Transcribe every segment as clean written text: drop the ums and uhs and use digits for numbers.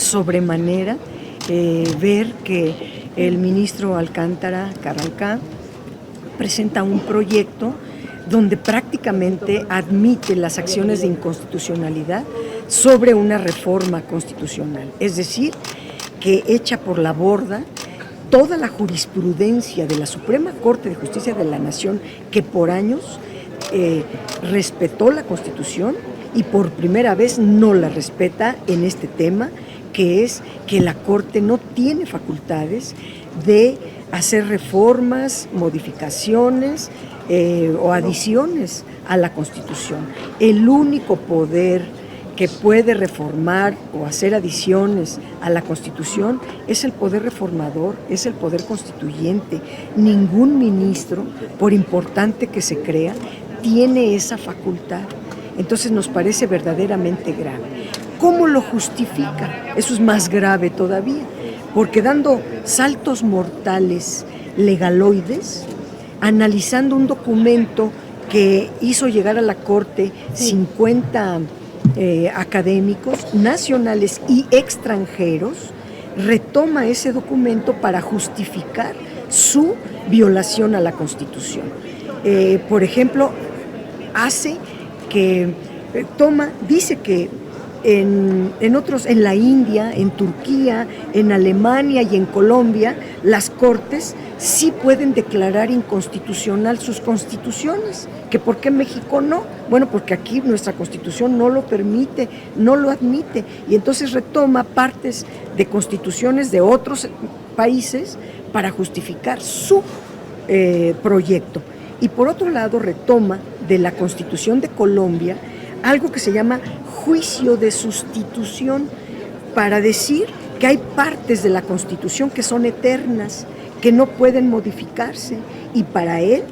sobremanera ver que el ministro Alcántara, Carrancá, presenta un proyecto donde prácticamente admite las acciones de inconstitucionalidad sobre una reforma constitucional. Es decir, que echa por la borda toda la jurisprudencia de la Suprema Corte de Justicia de la Nación, que por años respetó la Constitución y por primera vez no la respeta en este tema, que es que la Corte no tiene facultades de hacer reformas, modificaciones o adiciones a la Constitución. El único poder que puede reformar o hacer adiciones a la Constitución es el poder reformador, es el poder constituyente. Ningún ministro, por importante que se crea, tiene esa facultad. Entonces nos parece verdaderamente grave. ¿Cómo lo justifica? Eso es más grave todavía, porque dando saltos mortales legaloides, analizando un documento que hizo llegar a la Corte 50 académicos nacionales y extranjeros, retoma ese documento para justificar su violación a la Constitución. Por ejemplo, dice que en la India, en Turquía, en Alemania y en Colombia, las cortes sí pueden declarar inconstitucional sus constituciones. ¿Que por qué México no? Bueno, porque aquí nuestra Constitución no lo permite, no lo admite, y entonces retoma partes de constituciones de otros países para justificar su proyecto. Y por otro lado retoma de la Constitución de Colombia algo que se llama juicio de sustitución, para decir que hay partes de la Constitución que son eternas, que no pueden modificarse, y para él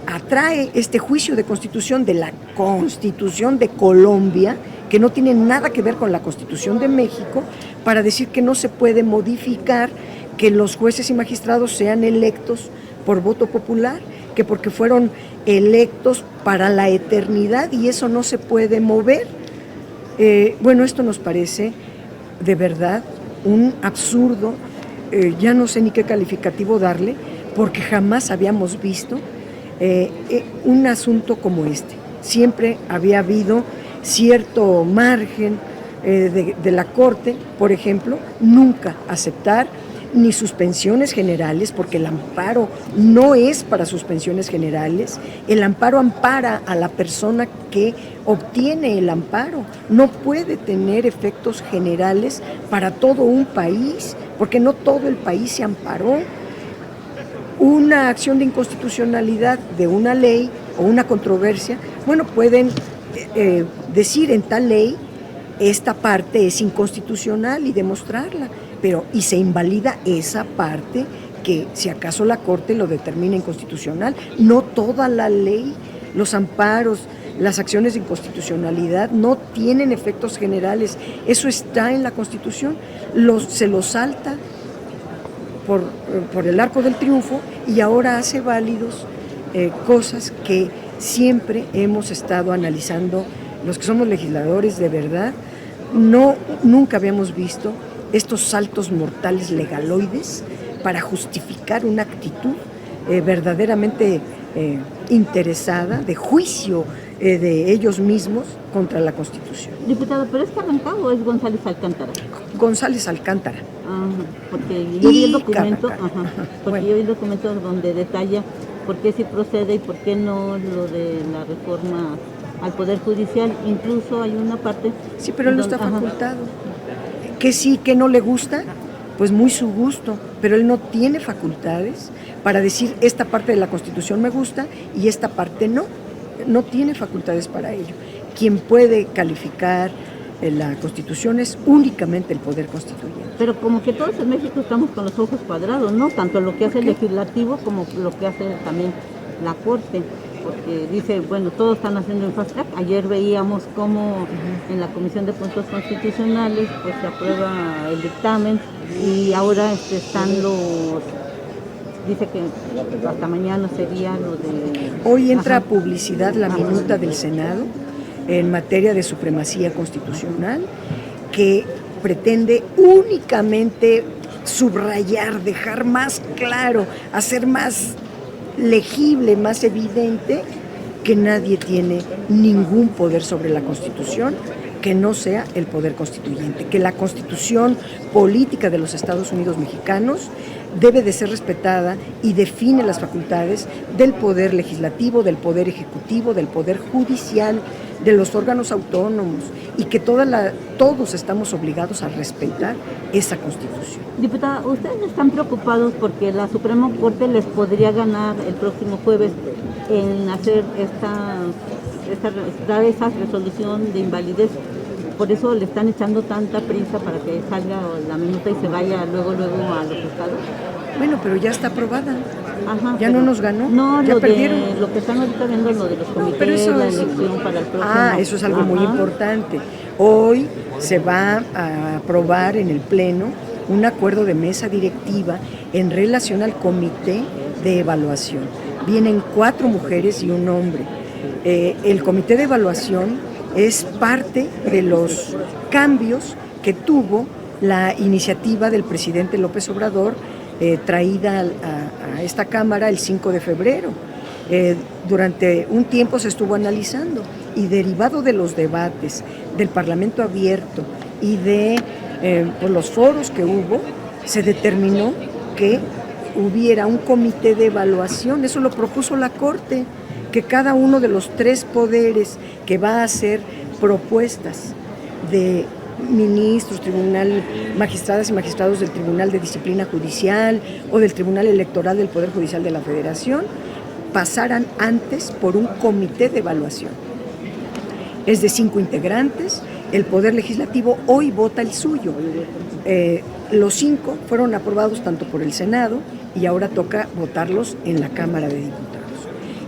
atrae este juicio de constitución de la Constitución de Colombia, que no tiene nada que ver con la Constitución de México, para decir que no se puede modificar, que los jueces y magistrados sean electos por voto popular, que porque fueron electos para la eternidad y eso no se puede mover. Bueno, esto nos parece de verdad un absurdo, ya no sé ni qué calificativo darle, porque jamás habíamos visto un asunto como este. Siempre había habido cierto margen de la Corte, por ejemplo, nunca aceptar ni suspensiones generales, porque el amparo no es para suspensiones generales. El amparo ampara a la persona que obtiene el amparo, no puede tener efectos generales para todo un país, porque no todo el país se amparó. Una acción de inconstitucionalidad de una ley o una controversia, bueno, pueden decir en tal ley esta parte es inconstitucional y demostrarla, y se invalida esa parte que si acaso la Corte lo determina inconstitucional, no toda la ley. Los amparos, las acciones de inconstitucionalidad no tienen efectos generales, eso está en la Constitución, se lo salta por el arco del triunfo y ahora hace válidos cosas que siempre hemos estado analizando los que somos legisladores de verdad. Nunca habíamos visto estos saltos mortales legaloides para justificar una actitud verdaderamente interesada, de juicio de ellos mismos contra la Constitución. Diputado, ¿pero es Carrancá o es González Alcántara? González Alcántara. Porque yo vi el documento, yo vi el documento donde detalla por qué sí procede y por qué no lo de la reforma al Poder Judicial. Incluso hay una parte... Sí, pero él no está facultado. Que sí, que no le gusta, pues muy su gusto, pero él no tiene facultades para decir esta parte de la Constitución me gusta y esta parte no tiene facultades para ello. Quien puede calificar la Constitución es únicamente el Poder Constituyente. Pero como que todos en México estamos con los ojos cuadrados, ¿no? Tanto lo que hace el Legislativo como lo que hace también la Corte. Porque dice, bueno, todos están haciendo en fast track. Ayer veíamos cómo en la Comisión de Puntos Constitucionales pues se aprueba el dictamen y ahora dice que hasta mañana sería lo de... Hoy entra a publicidad la minuta del Senado en materia de supremacía constitucional que pretende únicamente subrayar, dejar más claro, hacer más legible, más evidente que nadie tiene ningún poder sobre la Constitución que no sea el poder constituyente, que la Constitución política de los Estados Unidos mexicanos debe de ser respetada y define las facultades del poder legislativo, del poder ejecutivo, del poder judicial, de los órganos autónomos, y que todos estamos obligados a respetar esa Constitución. Diputada, ¿ustedes están preocupados porque la Suprema Corte les podría ganar el próximo jueves en hacer dar esa resolución de invalidez? Por eso le están echando tanta prisa para que salga la minuta y se vaya luego a los estados. Bueno, pero ya está aprobada. Ajá, ya no nos ganó. No, ya perdieron. Lo que están ahorita viendo es lo de los comités, la elección para el próximo. Eso es algo muy importante. Hoy se va a aprobar en el Pleno un acuerdo de mesa directiva en relación al comité de evaluación. Vienen 4 mujeres y un hombre. El comité de evaluación es parte de los cambios que tuvo la iniciativa del presidente López Obrador, traída a esta Cámara el 5 de febrero. Durante un tiempo se estuvo analizando y derivado de los debates, del Parlamento abierto y de los foros que hubo, se determinó que hubiera un comité de evaluación. Eso lo propuso la Corte, que cada uno de los 3 poderes que va a hacer propuestas de ministros, magistradas y magistrados del Tribunal de Disciplina Judicial o del Tribunal Electoral del Poder Judicial de la Federación, pasaran antes por un comité de evaluación. Es de 5 integrantes, el Poder Legislativo hoy vota el suyo. Los 5 fueron aprobados tanto por el Senado y ahora toca votarlos en la Cámara de Diputados.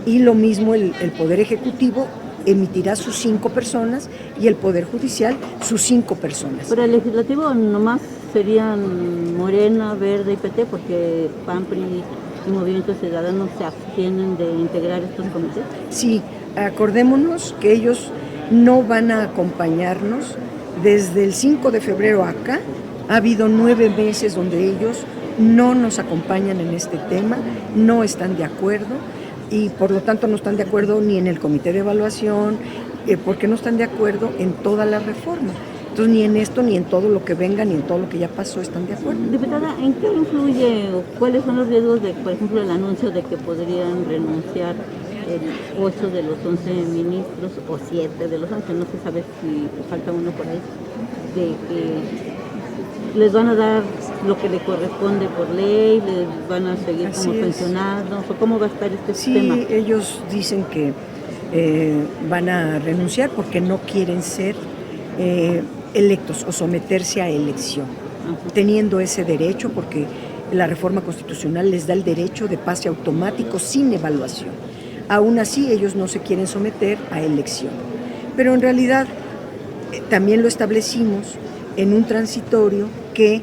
Y lo mismo el Poder Ejecutivo emitirá sus 5 personas y el Poder Judicial sus 5 personas. Pero el Legislativo nomás serían Morena, Verde y PT, porque PAN, PRI y Movimiento Ciudadano se abstienen de integrar estos comités. Sí, acordémonos que ellos no van a acompañarnos. Desde el 5 de febrero acá ha habido 9 meses donde ellos no nos acompañan en este tema, no están de acuerdo. Y por lo tanto no están de acuerdo ni en el comité de evaluación, porque no están de acuerdo en toda la reforma. Entonces ni en esto, ni en todo lo que venga, ni en todo lo que ya pasó están de acuerdo. Diputada, ¿en qué influye o cuáles son los riesgos de, por ejemplo, el anuncio de que podrían renunciar el 8 de los 11 ministros o 7 de los 11? No se sabe si falta uno por ahí, de que les van a dar lo que le corresponde por ley, les van a seguir como pensionados, o cómo va a estar este tema. Sí, ellos dicen que van a renunciar porque no quieren ser electos o someterse a elección, teniendo ese derecho, porque la reforma constitucional les da el derecho de pase automático sin evaluación. Aún así, ellos no se quieren someter a elección. Pero en realidad también lo establecimos en un transitorio que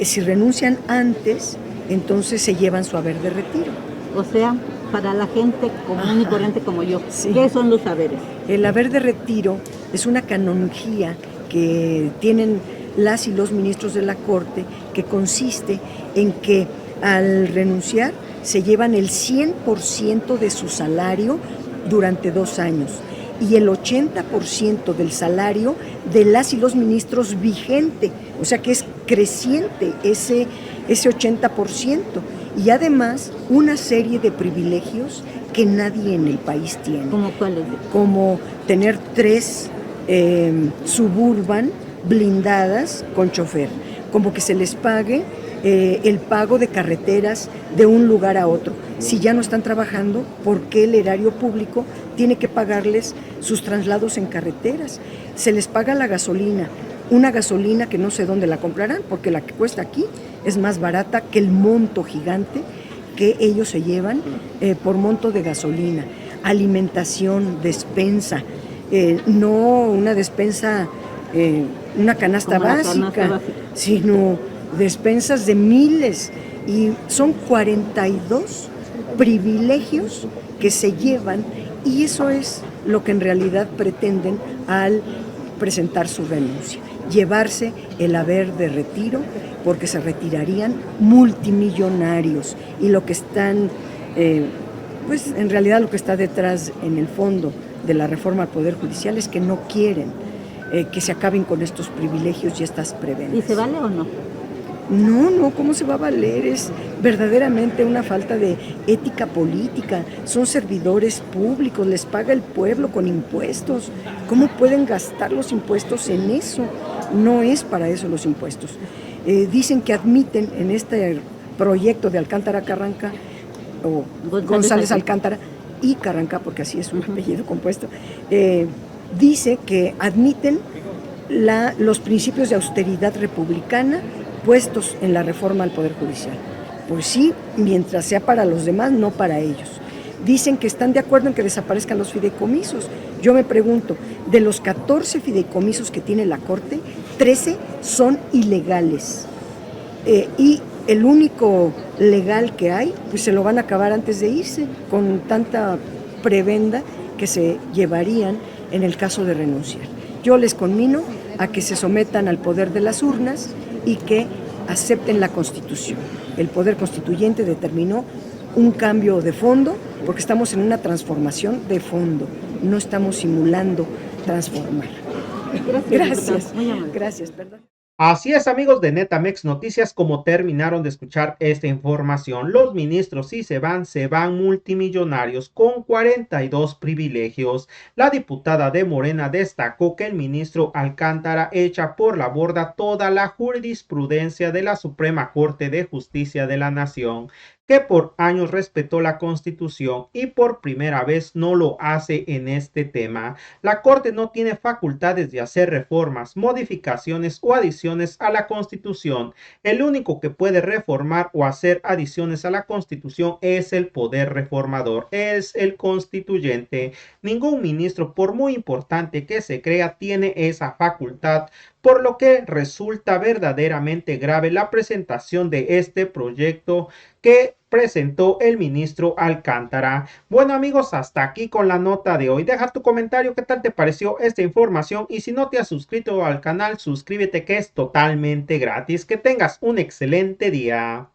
si renuncian antes, entonces se llevan su haber de retiro. O sea, para la gente común y corriente como yo, sí. ¿Qué son los haberes? El haber de retiro es una canonjía que tienen las y los ministros de la Corte, que consiste en que al renunciar se llevan el 100% de su salario durante 2 años y el 80% del salario de las y los ministros vigente, o sea que es creciente ese 80%, y además una serie de privilegios que nadie en el país tiene. ¿Cómo cuáles? Como tener 3 Suburban blindadas con chofer, como que se les pague el pago de carreteras de un lugar a otro. Si ya no están trabajando, ¿por qué el erario público tiene que pagarles sus traslados en carreteras? Se les paga la gasolina, una gasolina que no sé dónde la comprarán, porque la que cuesta aquí es más barata que el monto gigante que ellos se llevan por monto de gasolina. Alimentación, despensa, no una despensa, una canasta básica, sino despensas de miles, y son 42 privilegios que se llevan, y eso es lo que en realidad pretenden al presentar su renuncia. llevarse el haber de retiro, porque se retirarían multimillonarios. Y lo que están, pues en realidad lo que está detrás, en el fondo de la reforma al Poder Judicial, es que no quieren que se acaben con estos privilegios y estas prebendas. ¿Y se vale o no? No, ¿cómo se va a valer? Es verdaderamente una falta de ética política. Son servidores públicos, les paga el pueblo con impuestos. ¿Cómo pueden gastar los impuestos en eso? No es para eso los impuestos. Dicen que admiten en este proyecto de Alcántara Carranca, o González Alcántara y Carranca, porque así es un apellido compuesto, dice que admiten los principios de austeridad republicana puestos en la reforma al Poder Judicial. Pues sí, mientras sea para los demás, no para ellos. Dicen que están de acuerdo en que desaparezcan los fideicomisos. Yo me pregunto, de los 14 fideicomisos que tiene la Corte, 13 son ilegales. Y el único legal que hay, pues se lo van a acabar antes de irse, con tanta prebenda que se llevarían en el caso de renunciar. Yo les conmino a que se sometan al poder de las urnas y que acepten la Constitución. El Poder Constituyente determinó un cambio de fondo, porque estamos en una transformación de fondo, no estamos simulando transformar. Gracias, perdón. Así es, amigos de Netamex Noticias, como terminaron de escuchar esta información, los ministros si se van multimillonarios con 42 privilegios. La diputada de Morena destacó que el ministro Alcántara echa por la borda toda la jurisprudencia de la Suprema Corte de Justicia de la Nación, que por años respetó la Constitución y por primera vez no lo hace en este tema. La Corte no tiene facultades de hacer reformas, modificaciones o adiciones a la Constitución. El único que puede reformar o hacer adiciones a la Constitución es el poder reformador, es el constituyente. Ningún ministro, por muy importante que se crea, tiene esa facultad, por lo que resulta verdaderamente grave la presentación de este proyecto que presentó el ministro Alcántara. Bueno, amigos, hasta aquí con la nota de hoy. Deja tu comentario, qué tal te pareció esta información, y si no te has suscrito al canal, suscríbete, que es totalmente gratis. Que tengas un excelente día.